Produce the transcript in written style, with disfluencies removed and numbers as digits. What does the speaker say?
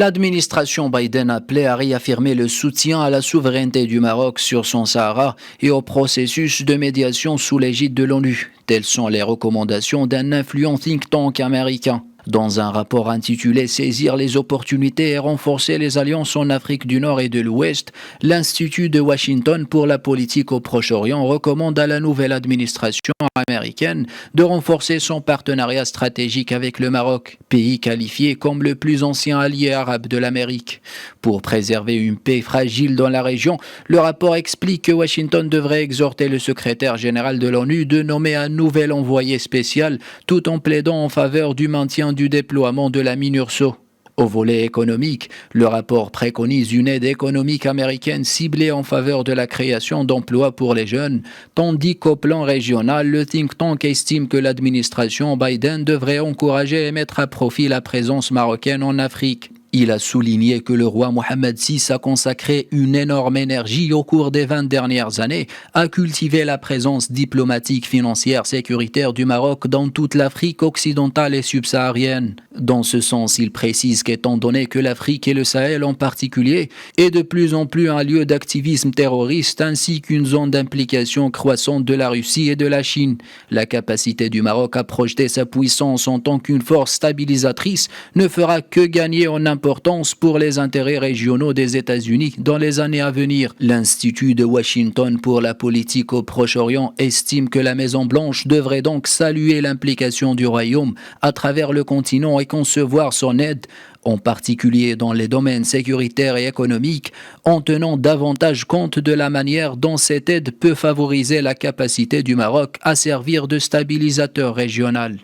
L'administration Biden appelait à réaffirmer le soutien à la souveraineté du Maroc sur son Sahara et au processus de médiation sous l'égide de l'ONU. Telles sont les recommandations d'un influent think tank américain. Dans un rapport intitulé Saisir les opportunités et renforcer les alliances en Afrique du Nord et de l'Ouest, l'Institut de Washington pour la politique au Proche-Orient recommande à la nouvelle administration américaine de renforcer son partenariat stratégique avec le Maroc, pays qualifié comme le plus ancien allié arabe de l'Amérique. Pour préserver une paix fragile dans la région, le rapport explique que Washington devrait exhorter le secrétaire général de l'ONU de nommer un nouvel envoyé spécial tout en plaidant en faveur du maintien du déploiement de la MINURSO. Au volet économique, le rapport préconise une aide économique américaine ciblée en faveur de la création d'emplois pour les jeunes, tandis qu'au plan régional, le think tank estime que l'administration Biden devrait encourager et mettre à profit la présence marocaine en Afrique. Il a souligné que le roi Mohammed VI a consacré une énorme énergie au cours des 20 dernières années à cultiver la présence diplomatique, financière, sécuritaire du Maroc dans toute l'Afrique occidentale et subsaharienne. Dans ce sens, il précise qu'étant donné que l'Afrique et le Sahel en particulier est de plus en plus un lieu d'activisme terroriste ainsi qu'une zone d'implication croissante de la Russie et de la Chine, la capacité du Maroc à projeter sa puissance en tant qu'une force stabilisatrice ne fera que gagner en importance pour les intérêts régionaux des États-Unis dans les années à venir. L'Institut de Washington pour la politique au Proche-Orient estime que la Maison-Blanche devrait donc saluer l'implication du Royaume à travers le continent et concevoir son aide, en particulier dans les domaines sécuritaires et économiques, en tenant davantage compte de la manière dont cette aide peut favoriser la capacité du Maroc à servir de stabilisateur régional.